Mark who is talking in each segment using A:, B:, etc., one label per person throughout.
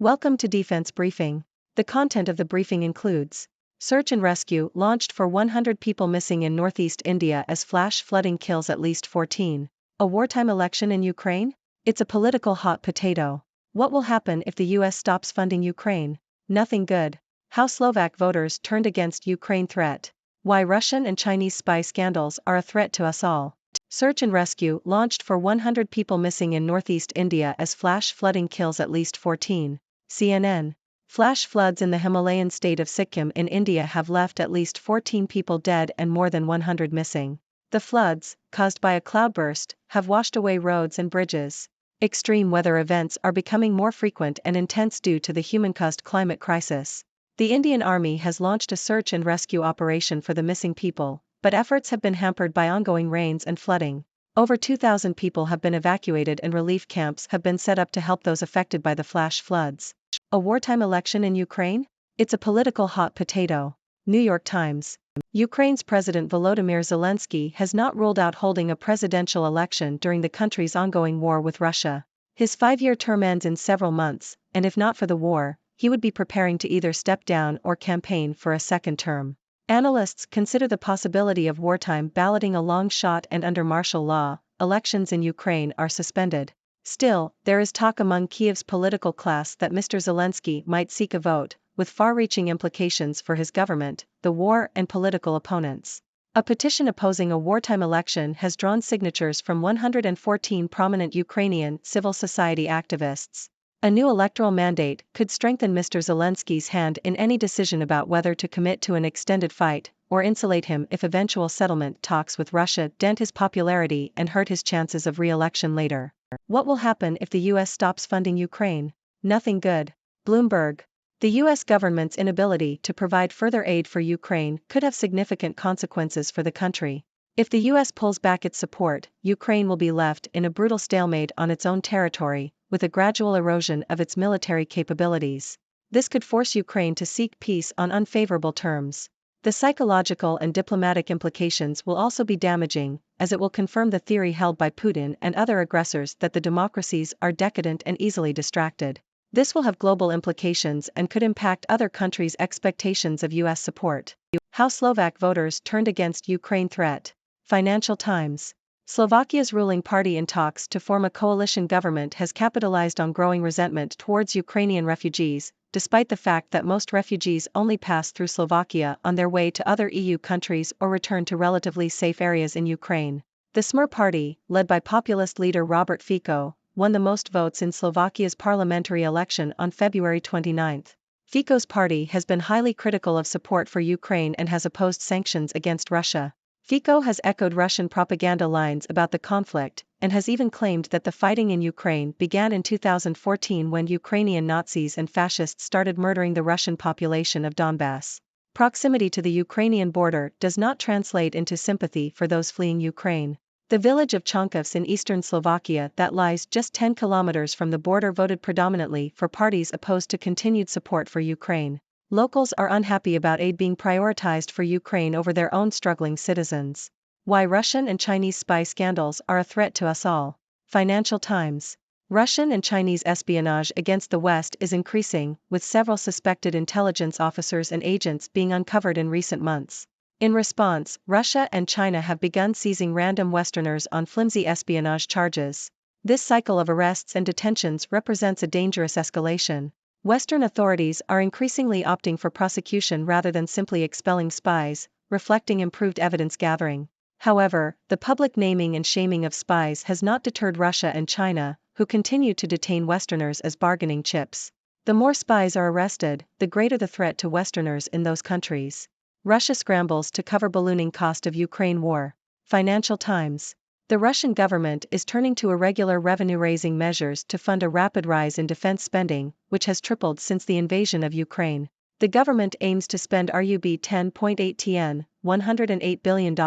A: Welcome to Defense Briefing. The content of the briefing includes: search and rescue launched for 100 people missing in northeast India as flash flooding kills at least 14. A wartime election in Ukraine? It's a political hot potato. What will happen if the US stops funding Ukraine? Nothing good. How Slovak voters turned against Ukraine threat. Why Russian and Chinese spy scandals are a threat to us all. Search and rescue launched for 100 people missing in northeast India as flash flooding kills at least 14. CNN. Flash floods in the Himalayan state of Sikkim in India have left at least 14 people dead and more than 100 missing. The floods, caused by a cloudburst, have washed away roads and bridges. Extreme weather events are becoming more frequent and intense due to the human-caused climate crisis. The Indian Army has launched a search and rescue operation for the missing people, but efforts have been hampered by ongoing rains and flooding. Over 2,000 people have been evacuated and relief camps have been set up to help those affected by the flash floods. A wartime election in Ukraine? It's a political hot potato. New York Times. Ukraine's President Volodymyr Zelensky has not ruled out holding a presidential election during the country's ongoing war with Russia. His 5-year term ends in several months, and if not for the war, he would be preparing to either step down or campaign for a second term. Analysts consider the possibility of wartime balloting a long shot, and under martial law, elections in Ukraine are suspended. Still, there is talk among Kyiv's political class that Mr. Zelensky might seek a vote, with far-reaching implications for his government, the war, and political opponents. A petition opposing a wartime election has drawn signatures from 114 prominent Ukrainian civil society activists. A new electoral mandate could strengthen Mr. Zelensky's hand in any decision about whether to commit to an extended fight, or insulate him if eventual settlement talks with Russia dent his popularity and hurt his chances of re-election later. What will happen if the US stops funding Ukraine? Nothing good. Bloomberg. The US government's inability to provide further aid for Ukraine could have significant consequences for the country. If the US pulls back its support, Ukraine will be left in a brutal stalemate on its own territory, with a gradual erosion of its military capabilities. This could force Ukraine to seek peace on unfavorable terms. The psychological and diplomatic implications will also be damaging, as it will confirm the theory held by Putin and other aggressors that the democracies are decadent and easily distracted. This will have global implications and could impact other countries' expectations of US support. How Slovak voters turned against Ukraine threat. Financial Times. Slovakia's ruling party in talks to form a coalition government has capitalized on growing resentment towards Ukrainian refugees, despite the fact that most refugees only pass through Slovakia on their way to other EU countries or return to relatively safe areas in Ukraine. The Smer party, led by populist leader Robert Fico, won the most votes in Slovakia's parliamentary election on February 29. Fico's party has been highly critical of support for Ukraine and has opposed sanctions against Russia. Fico has echoed Russian propaganda lines about the conflict, and has even claimed that the fighting in Ukraine began in 2014 when Ukrainian Nazis and fascists started murdering the Russian population of Donbass. Proximity to the Ukrainian border does not translate into sympathy for those fleeing Ukraine. The village of Chonkovs in eastern Slovakia that lies just 10 kilometers from the border voted predominantly for parties opposed to continued support for Ukraine. Locals are unhappy about aid being prioritized for Ukraine over their own struggling citizens. Why Russian and Chinese spy scandals are a threat to us all. Financial Times. Russian and Chinese espionage against the West is increasing, with several suspected intelligence officers and agents being uncovered in recent months. In response, Russia and China have begun seizing random Westerners on flimsy espionage charges. This cycle of arrests and detentions represents a dangerous escalation. Western authorities are increasingly opting for prosecution rather than simply expelling spies, reflecting improved evidence gathering. However, the public naming and shaming of spies has not deterred Russia and China, who continue to detain Westerners as bargaining chips. The more spies are arrested, the greater the threat to Westerners in those countries. Russia scrambles to cover ballooning cost of Ukraine war. Financial Times. The Russian government is turning to irregular revenue-raising measures to fund a rapid rise in defense spending, which has tripled since the invasion of Ukraine. The government aims to spend RUB 10.8 $108 billion,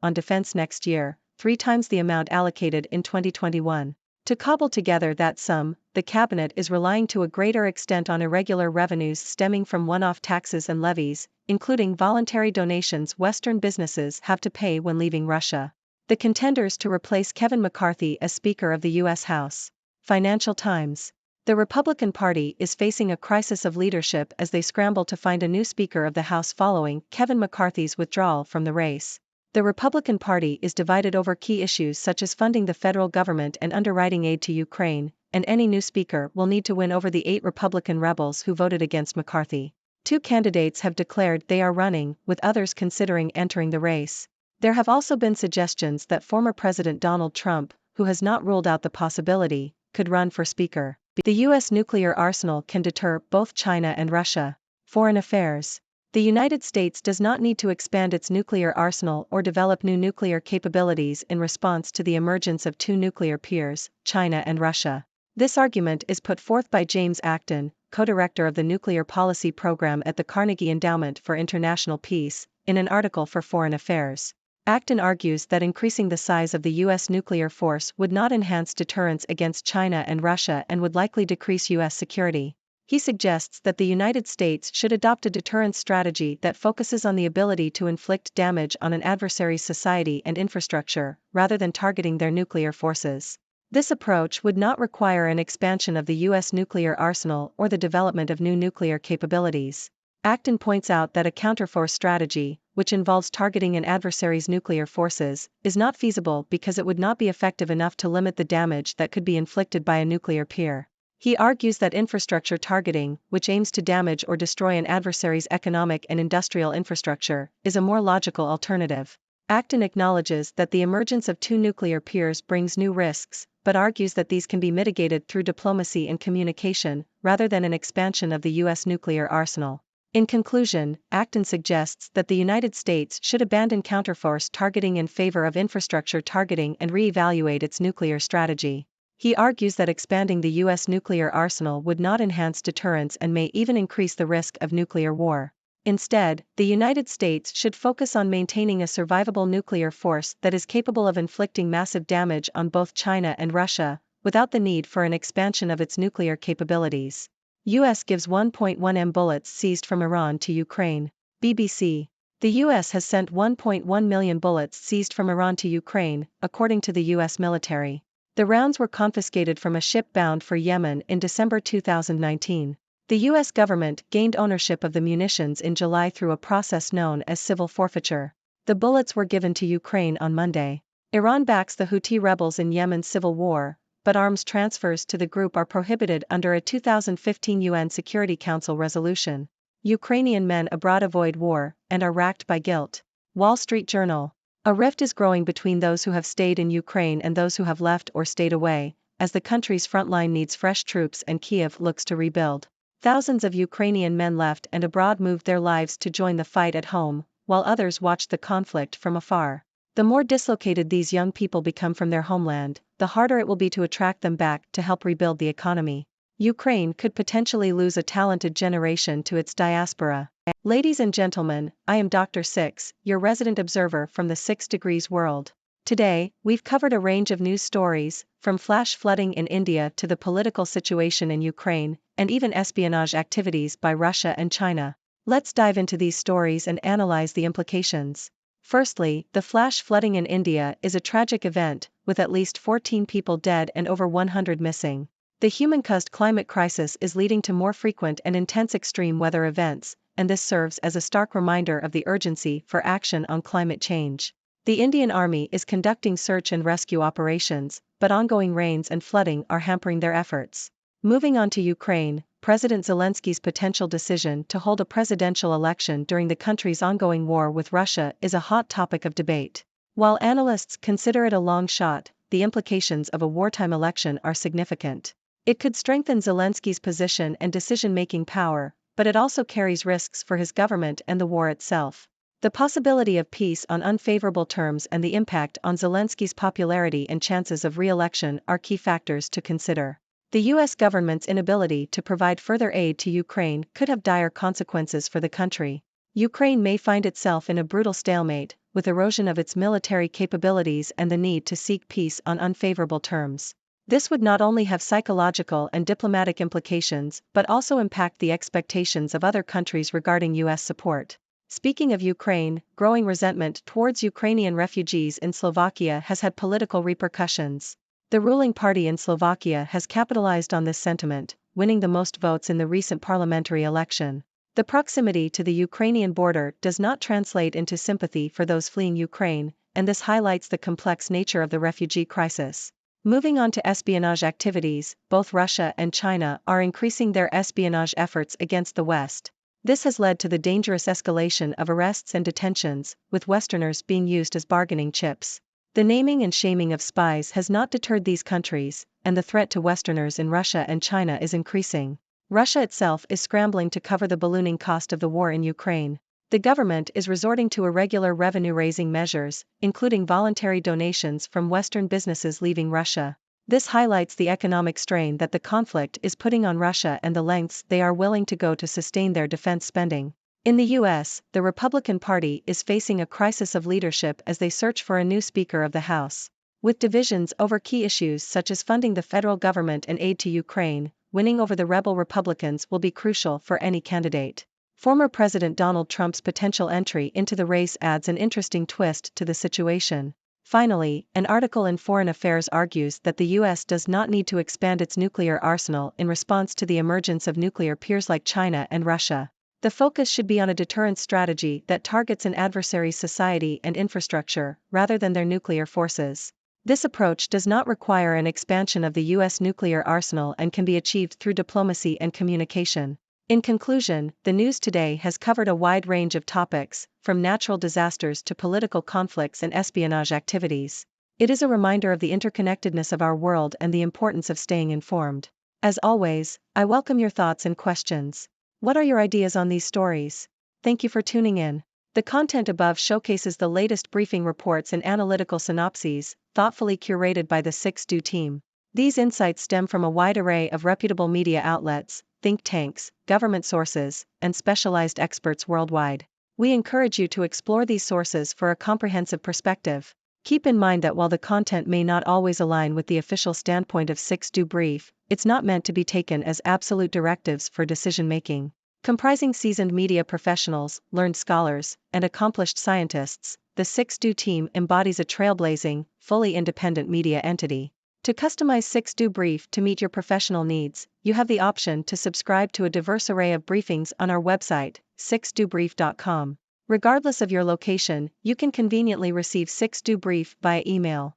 A: on defense next year, 3 times the amount allocated in 2021. To cobble together that sum, the cabinet is relying to a greater extent on irregular revenues stemming from one-off taxes and levies, including voluntary donations Western businesses have to pay when leaving Russia. The contenders to replace Kevin McCarthy as Speaker of the U.S. House. Financial Times. The Republican Party is facing a crisis of leadership as they scramble to find a new Speaker of the House following Kevin McCarthy's withdrawal from the race. The Republican Party is divided over key issues such as funding the federal government and underwriting aid to Ukraine, and any new Speaker will need to win over the 8 Republican rebels who voted against McCarthy. 2 candidates have declared they are running, with others considering entering the race. There have also been suggestions that former President Donald Trump, who has not ruled out the possibility, could run for Speaker. The U.S. nuclear arsenal can deter both China and Russia. Foreign affairs. The United States does not need to expand its nuclear arsenal or develop new nuclear capabilities in response to the emergence of 2 nuclear peers, China and Russia. This argument is put forth by James Acton, co-director of the Nuclear Policy Program at the Carnegie Endowment for International Peace, in an article for Foreign Affairs. Acton argues that increasing the size of the U.S. nuclear force would not enhance deterrence against China and Russia and would likely decrease U.S. security. He suggests that the United States should adopt a deterrence strategy that focuses on the ability to inflict damage on an adversary's society and infrastructure, rather than targeting their nuclear forces. This approach would not require an expansion of the U.S. nuclear arsenal or the development of new nuclear capabilities. Acton points out that a counterforce strategy, which involves targeting an adversary's nuclear forces, is not feasible because it would not be effective enough to limit the damage that could be inflicted by a nuclear peer. He argues that infrastructure targeting, which aims to damage or destroy an adversary's economic and industrial infrastructure, is a more logical alternative. Acton acknowledges that the emergence of 2 nuclear peers brings new risks, but argues that these can be mitigated through diplomacy and communication, rather than an expansion of the U.S. nuclear arsenal. In conclusion, Acton suggests that the United States should abandon counterforce targeting in favor of infrastructure targeting and re-evaluate its nuclear strategy. He argues that expanding the U.S. nuclear arsenal would not enhance deterrence and may even increase the risk of nuclear war. Instead, the United States should focus on maintaining a survivable nuclear force that is capable of inflicting massive damage on both China and Russia, without the need for an expansion of its nuclear capabilities. U.S. gives 1.1 M bullets seized from Iran to Ukraine. BBC. The U.S. has sent 1.1 million bullets seized from Iran to Ukraine, according to the U.S. military. The rounds were confiscated from a ship bound for Yemen in December 2019. The U.S. government gained ownership of the munitions in July through a process known as civil forfeiture. The bullets were given to Ukraine on Monday. Iran backs the Houthi rebels in Yemen's civil war, but arms transfers to the group are prohibited under a 2015 UN Security Council resolution. Ukrainian men abroad avoid war and are racked by guilt. Wall Street Journal. A rift is growing between those who have stayed in Ukraine and those who have left or stayed away, as the country's frontline needs fresh troops and Kiev looks to rebuild. Thousands of Ukrainian men left and abroad moved their lives to join the fight at home, while others watched the conflict from afar. The more dislocated these young people become from their homeland, the harder it will be to attract them back to help rebuild the economy. Ukraine could potentially lose a talented generation to its diaspora. Ladies and gentlemen, I am Dr. Six, your resident observer from the 6 Degrees world. Today, we've covered a range of news stories, from flash flooding in India to the political situation in Ukraine, and even espionage activities by Russia and China. Let's dive into these stories and analyze the implications. Firstly, the flash flooding in India is a tragic event, with at least 14 people dead and over 100 missing. The human-caused climate crisis is leading to more frequent and intense extreme weather events, and this serves as a stark reminder of the urgency for action on climate change. The Indian Army is conducting search and rescue operations, but ongoing rains and flooding are hampering their efforts. Moving on to Ukraine, President Zelensky's potential decision to hold a presidential election during the country's ongoing war with Russia is a hot topic of debate. While analysts consider it a long shot, the implications of a wartime election are significant. It could strengthen Zelensky's position and decision-making power, but it also carries risks for his government and the war itself. The possibility of peace on unfavorable terms and the impact on Zelensky's popularity and chances of re-election are key factors to consider. The U.S. government's inability to provide further aid to Ukraine could have dire consequences for the country. Ukraine may find itself in a brutal stalemate, with erosion of its military capabilities and the need to seek peace on unfavorable terms. This would not only have psychological and diplomatic implications but also impact the expectations of other countries regarding U.S. support. Speaking of Ukraine, growing resentment towards Ukrainian refugees in Slovakia has had political repercussions. The ruling party in Slovakia has capitalized on this sentiment, winning the most votes in the recent parliamentary election. The proximity to the Ukrainian border does not translate into sympathy for those fleeing Ukraine, and this highlights the complex nature of the refugee crisis. Moving on to espionage activities, both Russia and China are increasing their espionage efforts against the West. This has led to the dangerous escalation of arrests and detentions, with Westerners being used as bargaining chips. The naming and shaming of spies has not deterred these countries, and the threat to Westerners in Russia and China is increasing. Russia itself is scrambling to cover the ballooning cost of the war in Ukraine. The government is resorting to irregular revenue-raising measures, including voluntary donations from Western businesses leaving Russia. This highlights the economic strain that the conflict is putting on Russia and the lengths they are willing to go to sustain their defense spending. In the U.S., the Republican Party is facing a crisis of leadership as they search for a new Speaker of the House. With divisions over key issues such as funding the federal government and aid to Ukraine, winning over the rebel Republicans will be crucial for any candidate. Former President Donald Trump's potential entry into the race adds an interesting twist to the situation. Finally, an article in Foreign Affairs argues that the U.S. does not need to expand its nuclear arsenal in response to the emergence of nuclear peers like China and Russia. The focus should be on a deterrence strategy that targets an adversary's society and infrastructure, rather than their nuclear forces. This approach does not require an expansion of the U.S. nuclear arsenal and can be achieved through diplomacy and communication. In conclusion, the news today has covered a wide range of topics, from natural disasters to political conflicts and espionage activities. It is a reminder of the interconnectedness of our world and the importance of staying informed. As always, I welcome your thoughts and questions. What are your ideas on these stories? Thank you for tuning in. The content above showcases the latest briefing reports and analytical synopses, thoughtfully curated by the 6Do team. These insights stem from a wide array of reputable media outlets, think tanks, government sources, and specialized experts worldwide. We encourage you to explore these sources for a comprehensive perspective. Keep in mind that while the content may not always align with the official standpoint of 6Do Brief, it's not meant to be taken as absolute directives for decision-making. Comprising seasoned media professionals, learned scholars, and accomplished scientists, the 6Do team embodies a trailblazing, fully independent media entity. To customize 6Do Brief to meet your professional needs, you have the option to subscribe to a diverse array of briefings on our website, 6dobrief.com. Regardless of your location, you can conveniently receive 6Do Brief via email.